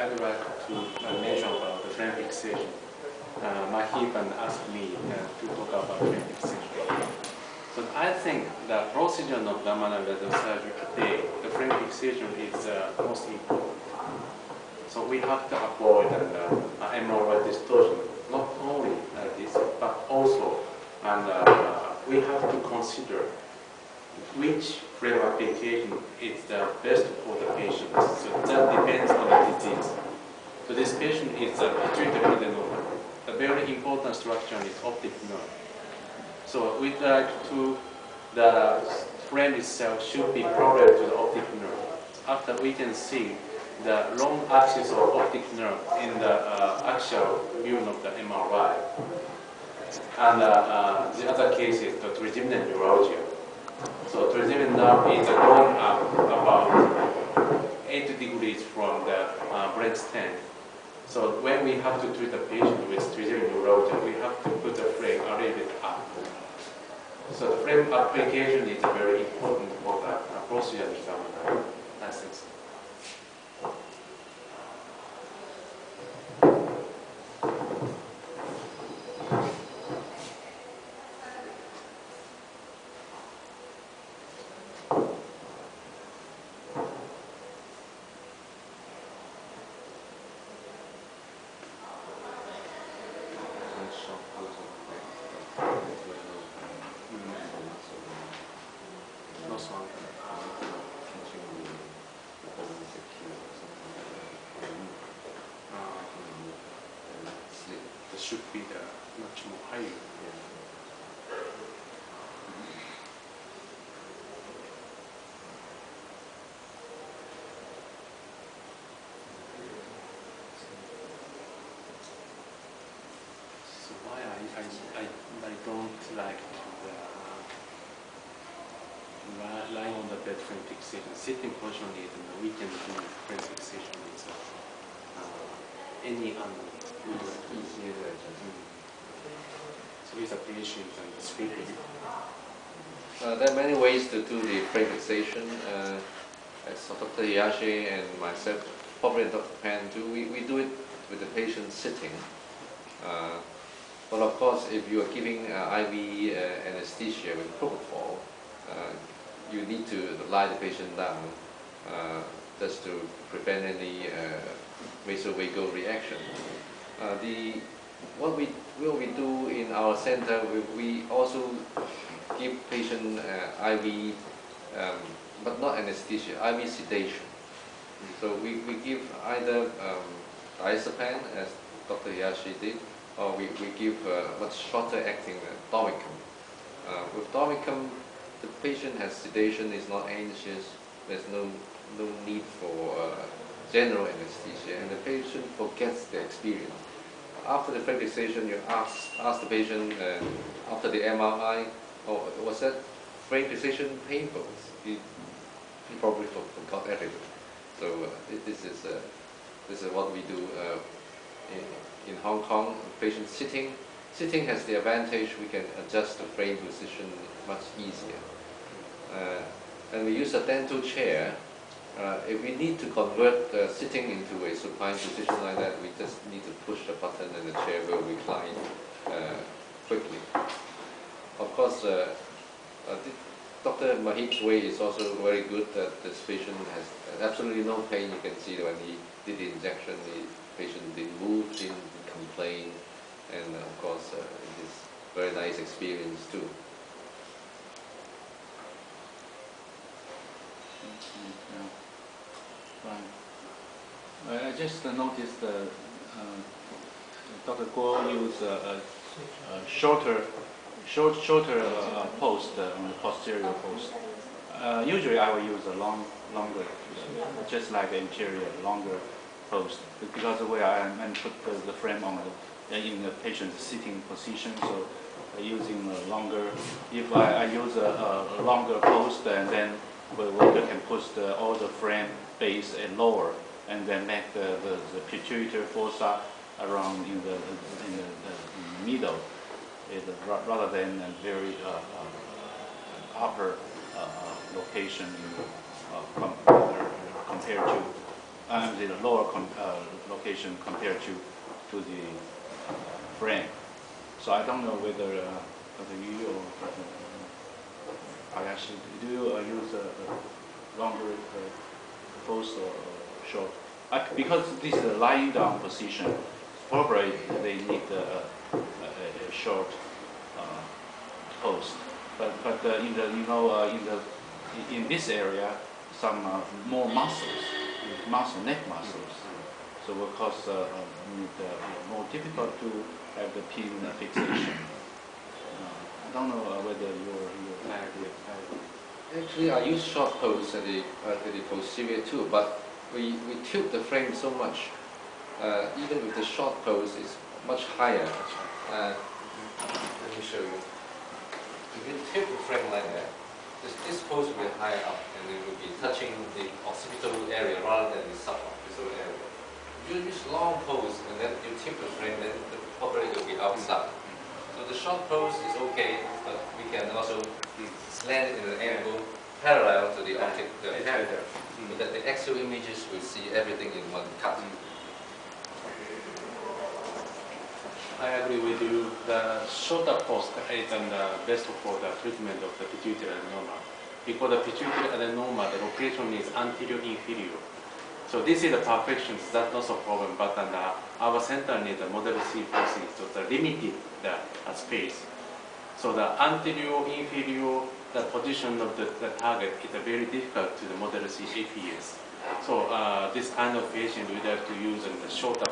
I'd like to mention about the frame fixation. Mahiban asked me to talk about frame fixation. So I think the procedure of gamma laser surgery today, the frame fixation is most important. So we have to avoid MRI distortion, not only this, but also, and we have to consider which frame application is the best for the patient. So that depends on the disease. So this patient is a pituitary adenoma. The very important structure is optic nerve. So we'd like to, the frame itself should be parallel to the optic nerve. After we can see the long axis of optic nerve in the axial view of the MRI. And the other case is the trigeminal neuralgia. So trigeminal nerve is going up about 8 degrees from the brain stem. So when we have to treat the patient with trigeminal neuralgia, we have to put the frame a little bit up. So the frame application is very important for the procedure examiner. I think so. Should be much more higher. So why I don't like to lie on the bed frame fixation. Sitting position is we can do frame fixation with any angle. So it's a patient and speaking. There are many ways to do the frame fixation. As Dr. Hiyashi and myself, probably Dr. Pan do, we do it with the patient sitting. But of course, if you are giving IV anesthesia with propofol, you need to lie the patient down just to prevent any vasovagal reaction. What we do in our center, we also give patient IV, but not anesthesia, IV sedation. So we give either diazepam, as Dr. Hiyashi did, or we give much shorter acting domicum. With domicum, the patient has sedation, is not anxious, there's no need for general anesthesia, and the patient forgets the experience. After the frame fixation, you ask the patient after the MRI, oh, was that frame fixation painful? He probably forgot everything. So this is what we do in Hong Kong. Patient sitting has the advantage we can adjust the frame position much easier, and we use a dental chair. If we need to convert sitting into a supine position like that, we just need to push the button and the chair will recline quickly. Of course, Dr. Mahib's way is also very good. That this patient has absolutely no pain. You can see when he did the injection, the patient didn't move, didn't complain, and of course, it is a very nice experience too. I just noticed Dr. Guo used a shorter post on the posterior post. Usually I will use a longer, just like anterior, longer post, because the way I put the frame on in the patient's sitting position. So using a longer, if I use a longer post, and then we can push all the frame base and lower, and then make the pituitary fossa around in the middle, rather than a very upper location compared to and the lower location compared to the frame. So I don't know whether Dr. Yu or Ayashi, do you use a longer pose or short? Because this is a lying down position, probably they need a short pose. But in the in this area, some more muscles, neck muscles, so will cause more difficult to have the pin fixation. I don't know whether you're. Actually, I use short pose at the posterior too, but we tilt the frame so much. Even with the short pose, it's much higher. Let me show you. If you tilt the frame like that, this pose will be higher up, and it will be touching the occipital area rather than the suboccipital area. If you use long pose and then you tilt the frame, then the probably will be outside. So the short pose is okay, but we can also slant it in an angle parallel to the optic character, so that the axial images will see everything in one cut. I agree with you. The shorter pose is the best for the treatment of the pituitary adenoma. Because the pituitary adenoma, the location is anterior-inferior. So this is the perfection, that's not a problem, but our center needs a model C forcing, so the limited space. So the anterior-inferior, the position of the target is very difficult to the model C APS. So this kind of patient we have to use the shorter